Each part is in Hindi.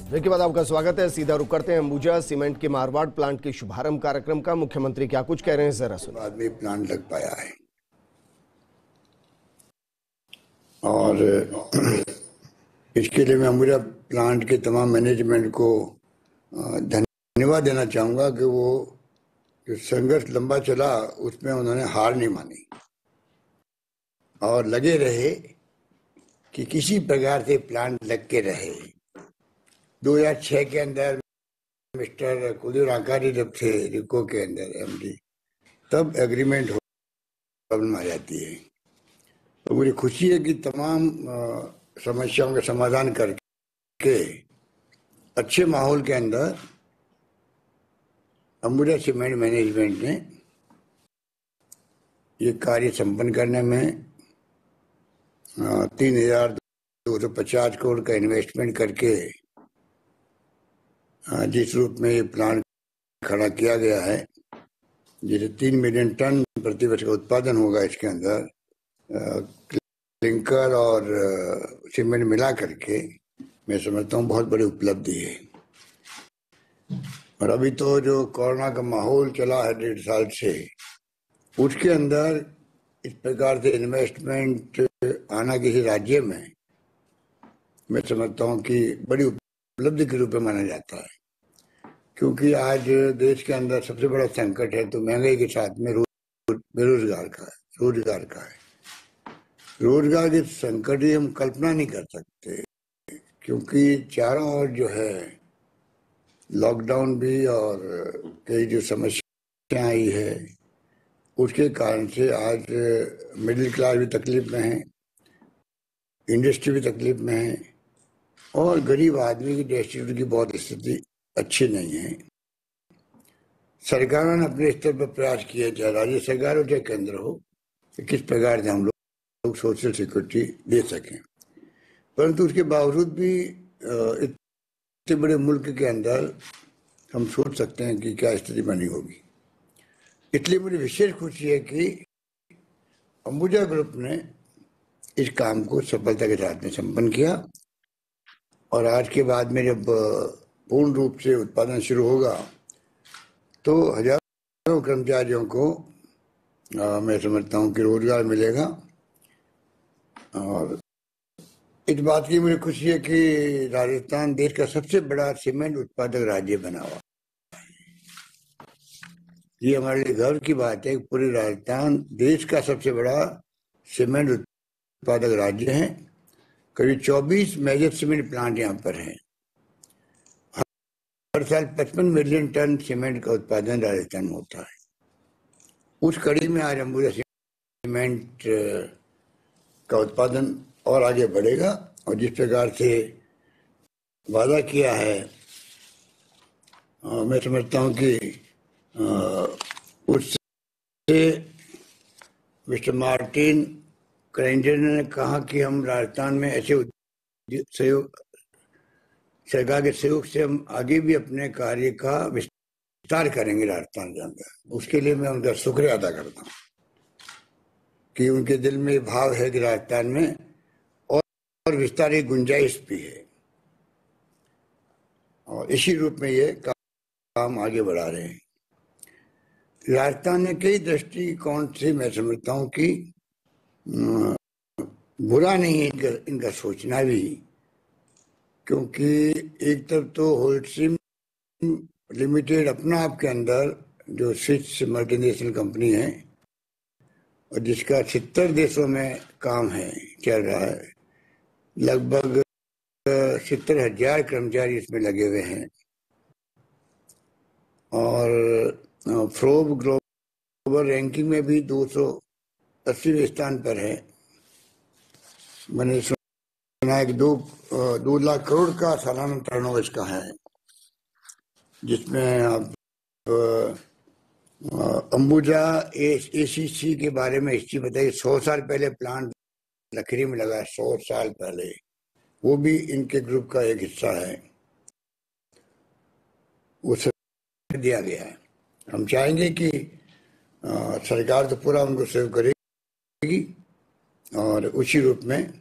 ब्रेक के बाद आपका स्वागत है। सीधा रुक करते हैं अंबुजा सीमेंट के मारवाड़ प्लांट के शुभारंभ कार्यक्रम का। मुख्यमंत्री क्या कुछ कह रहे हैं, जरा सुनिए। बाद में प्लांट लग पाया है और इसके लिए मैं अंबुजा प्लांट के तमाम मैनेजमेंट को धन्यवाद देना चाहूँगा कि वो जो संघर्ष लंबा चला उसमें उन्होंने हार नहीं मानी और लगे रहे कि किसी प्रकार से प्लांट लग के रहे। 2006 के अंदर मिस्टर कुलदीप रांकारी जब थे रिको के अंदर एमडी, तब एग्रीमेंट प्रॉब्लम आ जाती है। तो मुझे खुशी है कि तमाम समस्याओं का समाधान करके अच्छे माहौल के अंदर अंबुजा सीमेंट मैनेजमेंट ने ये कार्य संपन्न करने में 3,250 करोड़ का इन्वेस्टमेंट करके जिस रूप में ये प्लांट खड़ा किया गया है, जिसे 3 मिलियन टन प्रति वर्ष का उत्पादन होगा, इसके अंदर क्लिंकर और सीमेंट मिला करके मैं समझता हूँ बहुत बड़ी उपलब्धि है। और अभी तो जो कोरोना का माहौल चला है 1.5 साल से, उसके अंदर इस प्रकार से इन्वेस्टमेंट आना किसी राज्य में मैं समझता हूँ कि बड़ी उपलब्धि के रूप में माना जाता है, क्योंकि आज देश के अंदर सबसे बड़ा संकट है तो महंगाई के साथ में बेरोजगार का है, रोजगार का है। रोजगार के संकट की हम कल्पना नहीं कर सकते, क्योंकि चारों ओर जो है लॉकडाउन भी और कई जो समस्या आई है उसके कारण से आज मिडिल क्लास भी तकलीफ में है, इंडस्ट्री भी तकलीफ में है और गरीब आदमी की डेस्टिट्यूट की बहुत स्थिति अच्छी नहीं है। सरकारों ने अपने स्तर पर प्रयास किए, चाहे राज्य सरकार हो चाहे केंद्र हो, कि किस प्रकार से हम लोग सोशल सिक्योरिटी दे सकें, परंतु उसके बावजूद भी इतने बड़े मुल्क के अंदर हम सोच सकते हैं कि क्या स्थिति बनी होगी। इसलिए मुझे विशेष खुशी है कि अंबुजा ग्रुप ने इस काम को सफलता के साथ में संपन्न किया और आज के बाद में जब पूर्ण रूप से उत्पादन शुरू होगा तो हजारों कर्मचारियों को मैं समझता हूँ कि रोजगार मिलेगा। और इस बात की मुझे खुशी है कि राजस्थान देश का सबसे बड़ा सीमेंट उत्पादक राज्य बना हुआ। ये हमारे लिए गर्व की बात है कि पूरे राजस्थान देश का सबसे बड़ा सीमेंट उत्पादक राज्य है। करीब 24 मेजर सीमेंट प्लांट यहाँ पर हैं। हर साल 55 मिलियन टन सीमेंट का उत्पादन राजस्थान में होता है। उस कड़ी में आज अंबुजा सीमेंट का उत्पादन और आगे बढ़ेगा और जिस प्रकार से वादा किया है मैं समझता हूँ कि उससे मिस्टर मार्टिन क्रेंजर ने कहा कि हम राजस्थान में ऐसे सहयोग, सरकार के सहयोग से हम आगे भी अपने कार्य का विस्तार करेंगे राजस्थान के अंदर। उसके लिए मैं उनका शुक्रिया अदा करता हूँ कि उनके दिल में भाव है कि राजस्थान में और विस्तार की गुंजाइश भी है और इसी रूप में ये काम आगे बढ़ा रहे हैं। राजस्थान ने कई दृष्टिकोण से मैं समझता हूँ कि बुरा नहीं है इनका सोचना भी, क्योंकि एक तरफ तो होल्डसिम लिमिटेड अपना आप के अंदर जो स्विस मल्टीनेशनल कंपनी है और जिसका 70 देशों में काम है, चल रहा है, लगभग 70,000 कर्मचारी इसमें लगे हुए हैं और फोर्ब्स ग्लोबल रैंकिंग में भी 280वें स्थान पर है। मैंने सुना है कि 2 लाख करोड़ का सालाना टर्नओवर इसका है, जिसमें आप अंबुजा एसीसी के बारे में हिस्ट्री बताइए। 100 साल पहले प्लांट लखीरी में लगा, 100 साल पहले, वो भी इनके ग्रुप का एक हिस्सा है, उसे दिया गया है। हम चाहेंगे कि सरकार तो पूरा उनको सहयोग करेगी और उसी रूप में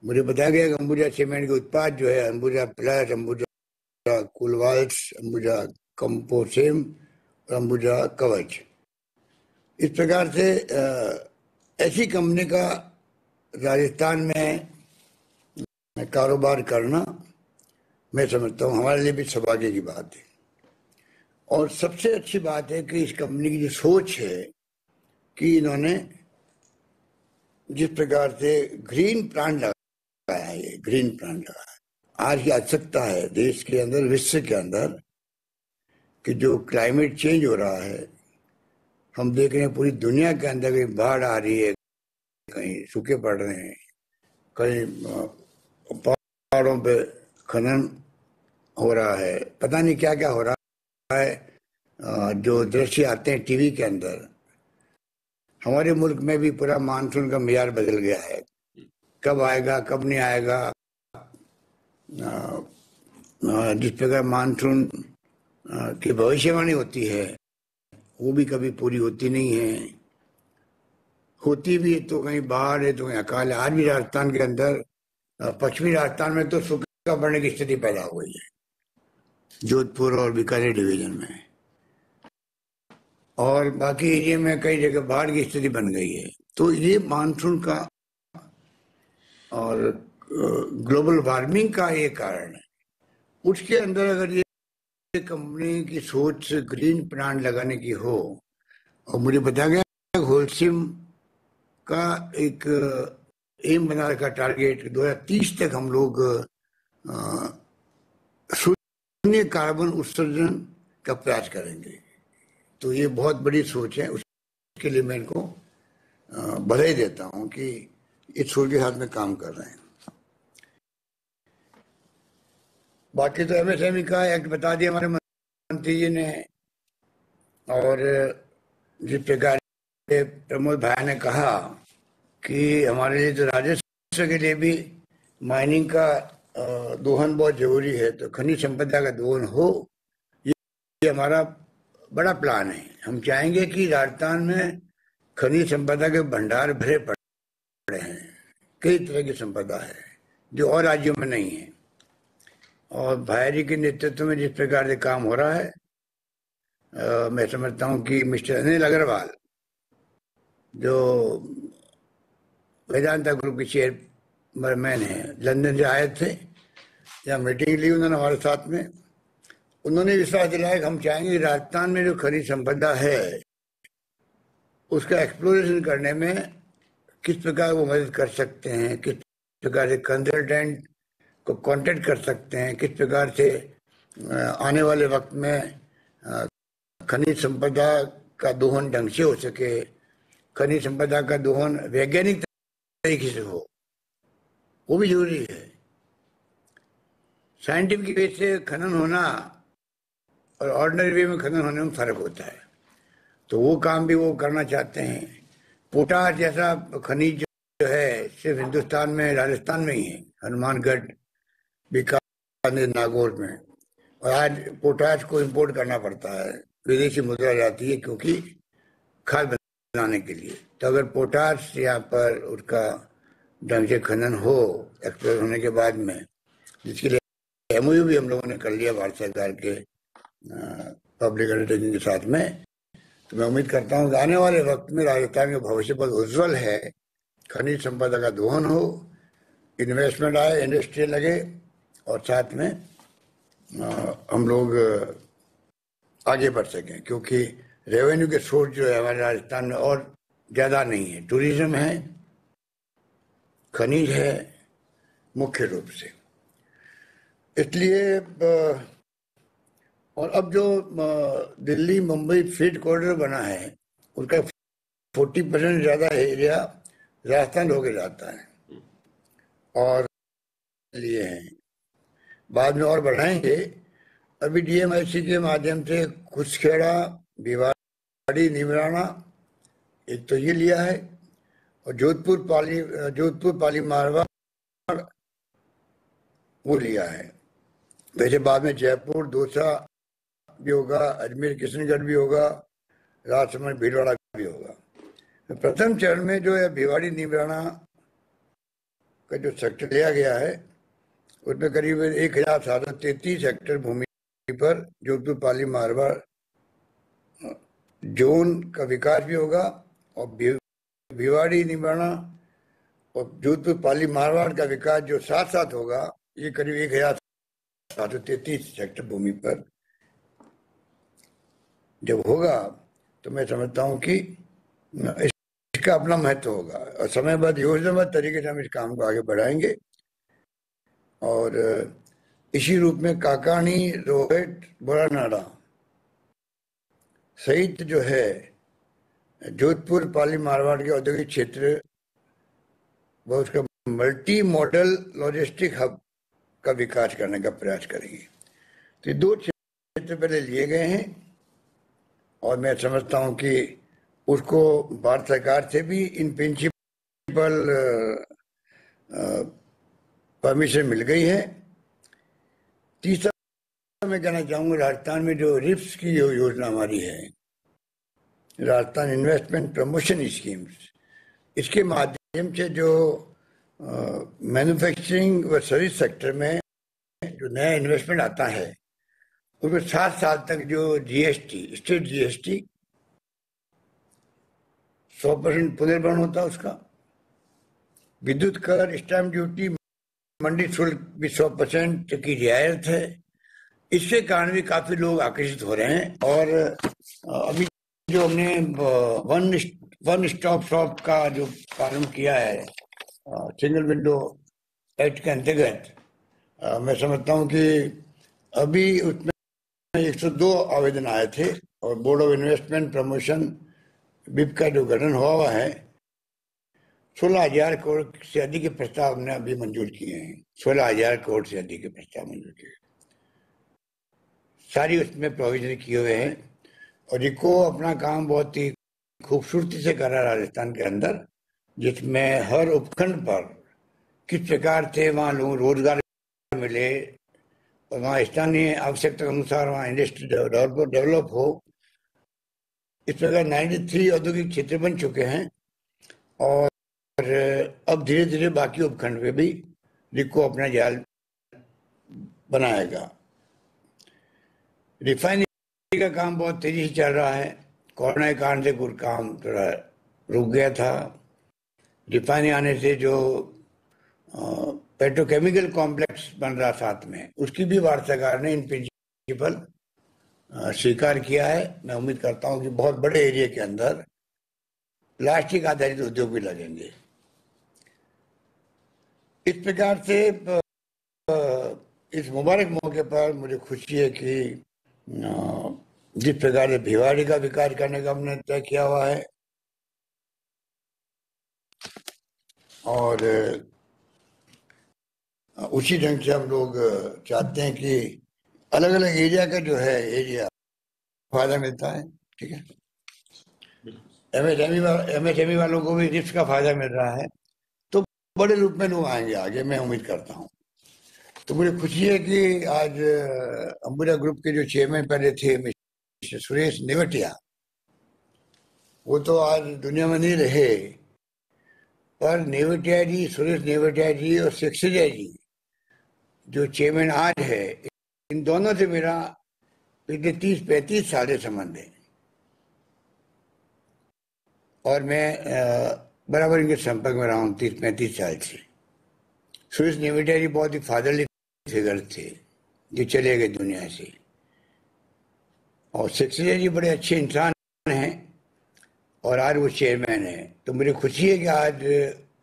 मुझे बताया गया कि अंबुजा सीमेंट के उत्पाद जो है अंबुजा प्लस, अंबुजा कुलवाल्स, अंबुजा कंपोसेम और अंबुजा कवच, इस प्रकार से ऐसी कंपनी का राजस्थान में कारोबार करना मैं समझता हूँ हमारे लिए भी सौभाग्य की बात है। और सबसे अच्छी बात है कि इस कंपनी की जो सोच है कि इन्होंने जिस प्रकार से ग्रीन प्लांट लगाया है, ये ग्रीन प्लांट लगाया है। आज की आवश्यकता है देश के अंदर, विश्व के अंदर, कि जो क्लाइमेट चेंज हो रहा है, हम देख रहे हैं पूरी दुनिया के अंदर कहीं बाढ़ आ रही है, कहीं सूखे पड़ रहे हैं, कहीं पहाड़ों पे खनन हो रहा है, पता नहीं क्या क्या हो रहा है। जो दृश्य आते हैं टीवी के अंदर, हमारे मुल्क में भी पूरा मानसून का मियार बदल गया है। कब आएगा कब नहीं आएगा, जिस प्रकार मानसून की भविष्यवाणी होती है वो भी कभी पूरी होती नहीं है, होती भी है तो कहीं बाढ़ है तो कहीं अकाल है। आज भी राजस्थान के अंदर, पश्चिमी राजस्थान में तो सूखा पड़ने की स्थिति पैदा हो गई है, जोधपुर और बीकानेर डिवीजन में, और बाकी एरिया में कई जगह बाढ़ की स्थिति बन गई है। तो ये मानसून का और ग्लोबल वार्मिंग का ये कारण है। उसके अंदर अगर ये कंपनी की सोच ग्रीन प्लांट लगाने की हो, और मुझे बताया गया होलसिम का एक एम बना रखा टारगेट 2030 तक हम लोग शून्य कार्बन उत्सर्जन का प्रयास करेंगे। तो ये बहुत बड़ी सोच है, उसके लिए मैं इनको बधाई देता हूं कि इस सोच के साथ में काम कर रहे हैं। बाकी तो एमएसएमई का एक्ट बता दिया हमारे मंत्री जी ने, और जिस प्रकार प्रमोद भाई ने कहा कि हमारे लिए तो राजस्व के लिए भी माइनिंग का दोहन बहुत जरूरी है, तो खनिज संपदा का दोहन हो, ये हमारा बड़ा प्लान है। हम चाहेंगे कि राजस्थान में खनिज संपदा के भंडार भरे पड़े हैं, कई तरह की संपदा है जो और राज्यों में नहीं है। और भाई जी के नेतृत्व में जिस प्रकार से काम हो रहा है, मैं समझता हूं कि मिस्टर अनिल अग्रवाल जो वेदांता ग्रुप के चेयरमैन है, लंदन से आए थे, यहाँ मीटिंग ली उन्होंने हमारे साथ में, उन्होंने विश्वास दिलाया कि हम चाहेंगे राजस्थान में जो खनिज संपदा है उसका एक्सप्लोरेशन करने में किस प्रकार वो मदद कर सकते हैं, किस प्रकार से कंसल्टेंट को कांटेक्ट कर सकते हैं, किस प्रकार से आने वाले वक्त में खनिज संपदा का दोहन ढंग से हो सके, खनिज संपदा का दोहन वैज्ञानिक तरीके से हो, वो भी जरूरी है। साइंटिफिक वे से खनन होना और ऑर्डिनरी वे में खनन होने में फर्क होता है, तो वो काम भी वो करना चाहते हैं। पोटाश जैसा खनिज जो है सिर्फ हिंदुस्तान में, राजस्थान में ही है, हनुमानगढ़, बीकानेर, नागौर में, और आज पोटाश को इंपोर्ट करना पड़ता है, विदेशी मुद्रा जाती है क्योंकि खाद बनाने के लिए। तो अगर पोटाश यहाँ पर उसका ढंग से खनन हो एक्सप्लोर होने के बाद में, जिसके लिए एमओयू भी हम लोगों ने कर लिया भारत सरकार के पब्लिक अंडरटेकिंग के साथ में, तो मैं उम्मीद करता हूँ कि आने वाले वक्त में राजस्थान का भविष्य बहुत उज्जवल है। खनिज संपदा का दोहन हो, इन्वेस्टमेंट आए, इंडस्ट्री लगे, और साथ में हम लोग आगे बढ़ सकें, क्योंकि रेवेन्यू के सोर्स जो है हमारे राजस्थान में और ज़्यादा नहीं है। टूरिज्म है, खनिज है मुख्य रूप से, इसलिए। और अब जो दिल्ली मुंबई फ्रेट कॉरिडोर बना है उसका 40% ज़्यादा एरिया राजस्थान होके जाता है, और लिए हैं बाद में और बढ़ाएंगे। अभी डीएमआईसी के माध्यम से कुसखेड़ा, भिवाड़ी, निमराना, एक तो ये लिया है, और जोधपुर पाली मारवाड़ वो लिया है। वैसे बाद में जयपुर, दौसा भी होगा, अजमेर किशनगढ़ भी होगा, राजसमंद भीलवाड़ा भी होगा। प्रथम चरण में जो है भिवाड़ी, निमराना का जो सेक्टर लिया गया है उसमें करीब 1733 हेक्टेयर भूमि पर जोधपुर पाली मारवाड़ जोन का विकास भी होगा और भिवाड़ी निमाड़ा और जोधपुर पाली मारवाड़ का विकास जो साथ साथ होगा, ये करीब 1733 हेक्टेयर भूमि पर जब होगा तो मैं समझता हूँ कि इसका अपना महत्व होगा और समयबद्ध योजनाबद्ध तरीके से हम इस काम को आगे बढ़ाएंगे। और इसी रूप में काकानी, रोहित, बड़ानाड़ा सहित जो है जोधपुर पाली मारवाड़ के औद्योगिक क्षेत्र व उसका मल्टी मॉडल लॉजिस्टिक हब का विकास करने का प्रयास करेंगे। तो ये 2 क्षेत्र पहले लिए गए हैं और मैं समझता हूं कि उसको भारत सरकार से भी इन प्रिंसिपल परमिशन मिल गई है। तीसरा मैं कहना चाहूंगा, राजस्थान में जो रिप्स की योजना हमारी है, राजस्थान इन्वेस्टमेंट प्रमोशन स्कीम्स, इसके माध्यम से जो मैन्युफैक्चरिंग व सर्विस सेक्टर में जो नया इन्वेस्टमेंट आता है उसमें 7 साल तक जो जीएसटी, स्टेट जीएसटी 100% पुनर्भरण होता है उसका, विद्युत कर, स्टैम्प ड्यूटी, मंडी शुल्क भी 100% की रियायत है। इसके कारण भी काफी लोग आकर्षित हो रहे हैं। और अभी जो हमने वन स्टॉप शॉप का जो प्रारंभ किया है सिंगल विंडो एक्ट के अंतर्गत, मैं समझता हूं कि अभी उसमें 102 आवेदन आए थे और board of investment promotion beep का जो गठन हुआ है 16,000 करोड़ से अधिक के प्रस्ताव हमने अभी मंजूर किए हैं। 16,000 करोड़ से अधिक के प्रस्ताव मंजूर किए, सारी उसमें प्रोविजन किए हुए हैं और रिको अपना काम बहुत ही खूबसूरती से कर रहा है राजस्थान के अंदर, जिसमें हर उपखंड पर किस प्रकार से वहाँ लोगों रोजगार मिले और वहाँ स्थानीय आवश्यकता के अनुसार वहाँ इंडस्ट्री डेवलप हो। इस प्रकार 93 औद्योगिक क्षेत्र बन चुके हैं और अब धीरे धीरे बाकी उपखंड पे भी रिको अपना जाल बनाएगा। रिफाइनरी का काम बहुत तेजी से चल रहा है। कोरोना के कारण से कुछ काम थोड़ा रुक गया था। रिफाइनरी आने से जो पेट्रोकेमिकल कॉम्प्लेक्स बन रहा साथ में, उसकी भी भारत सरकार ने इन प्रिंसिपल स्वीकार किया है। मैं उम्मीद करता हूं कि बहुत बड़े एरिया के अंदर प्लास्टिक आधारित उद्योग भी लगेंगे। इस प्रकार से इस मुबारक मौके पर मुझे खुशी है कि जिस प्रकार से भिवाड़ी का विकास करने का हमने तय किया हुआ है और उसी ढंग से हम लोग चाहते हैं कि अलग अलग एरिया का जो है एरिया फायदा मिलता है। ठीक है, एमएसएमई वालों को भी रिप्स का फायदा मिल रहा है, तो बड़े रूप में लोग आएंगे आगे, मैं उम्मीद करता हूँ। तो मुझे खुशी है कि आज अंबुजा ग्रुप के जो चेयरमैन पहले थे मिस्टर सुरेश नेवटिया, वो तो आज दुनिया में नहीं रहे, पर नेवटिया जी, सुरेश नेवटिया जी और सेक्सेरिया जी जो चेयरमैन आज है, इन दोनों से मेरा पिछले 30-35 साल से संबंध है और मैं बराबर इनके संपर्क में रहा हूँ 30-35 साल से। सुरेश नेवटिया जी बहुत ही फादरली फिगर थे जो चले गए दुनिया से, और सेक्रेटरी जी बड़े अच्छे इंसान हैं और आज वो चेयरमैन है। तो मुझे खुशी है कि आज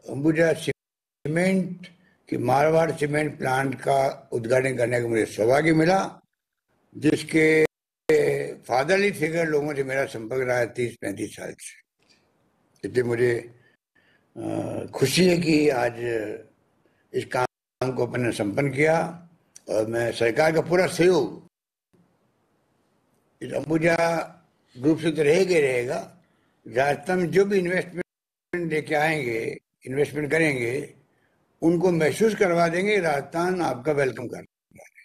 अंबुजा सीमेंट की मारवाड़ सीमेंट प्लांट का उद्घाटन करने का मुझे सौभाग्य मिला, जिसके फादरली फिगर लोगों से मेरा संपर्क रहा है 30-35 साल से। इसलिए मुझे खुशी है कि आज इस काम को अपने संपन्न किया और मैं सरकार का पूरा सहयोग इस अंबुजा ग्रुप से तो रहेगा। राजस्थान में जो भी इन्वेस्टमेंट लेके आएंगे, इन्वेस्टमेंट करेंगे, उनको महसूस करवा देंगे राजस्थान आपका वेलकम कर रहा है,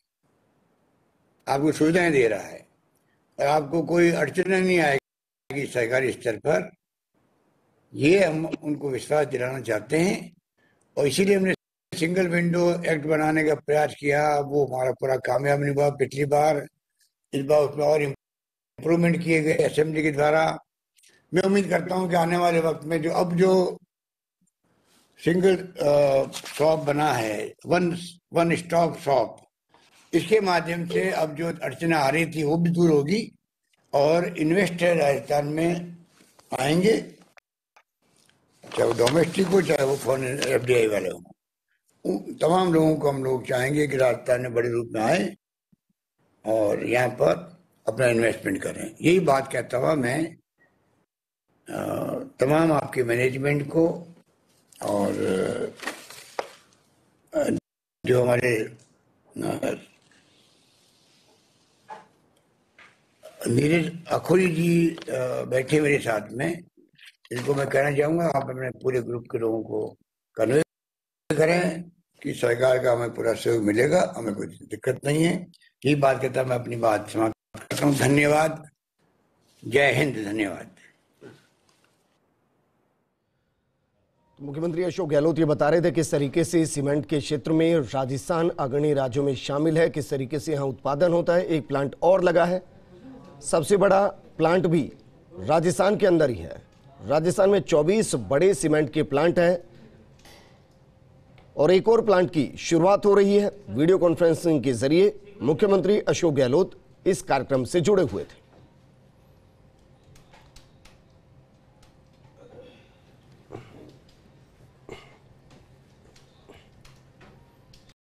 आपको सुविधाएं दे रहा है और आपको कोई अड़चन नहीं आएगी सरकारी स्तर पर। ये हम उनको विश्वास दिलाना चाहते हैं और इसीलिए हमने सिंगल विंडो एक्ट बनाने का प्रयास किया, वो हमारा पूरा कामयाब नहीं हुआ पिछली बार। इस बार उसमें और इम्प्रूवमेंट किए गए असेंबली के द्वारा। मैं उम्मीद करता हूं कि आने वाले वक्त में जो सिंगल शॉप बना है, वन स्टॉप शॉप, इसके माध्यम से अब जो अड़चनें आ रही थी वो भी दूर होगी और इन्वेस्टर राजस्थान में आएंगे, चाहे वो डोमेस्टिक हो चाहे वो फॉरेन एफडीआई वाले हो। तमाम लोगों को हम लोग चाहेंगे कि राजस्थान में बड़े रूप में आए और यहाँ पर अपना इन्वेस्टमेंट करें। यही बात कहता हुआ मैं तमाम आपके मैनेजमेंट को और जो हमारे नीरज अखोरी जी बैठे मेरे साथ में, इनको मैं कहना चाहूँगा आप अपने पूरे ग्रुप के लोगों को कन्वे करें कि सरकार का हमें पूरा सहयोग मिलेगा, हमें कोई दिक्कत नहीं है। यही बात कहता मैं अपनी बात समाप्त करता हूँ। धन्यवाद। जय हिंद। धन्यवाद। मुख्यमंत्री अशोक गहलोत ये बता रहे थे किस तरीके से सीमेंट के क्षेत्र में राजस्थान अग्रणी राज्यों में शामिल है, किस तरीके से यहाँ उत्पादन होता है। एक प्लांट और लगा है, सबसे बड़ा प्लांट भी राजस्थान के अंदर ही है। राजस्थान में 24 बड़े सीमेंट के प्लांट हैं और एक और प्लांट की शुरुआत हो रही है। वीडियो कॉन्फ्रेंसिंग के जरिए मुख्यमंत्री अशोक गहलोत इस कार्यक्रम से जुड़े हुए थे।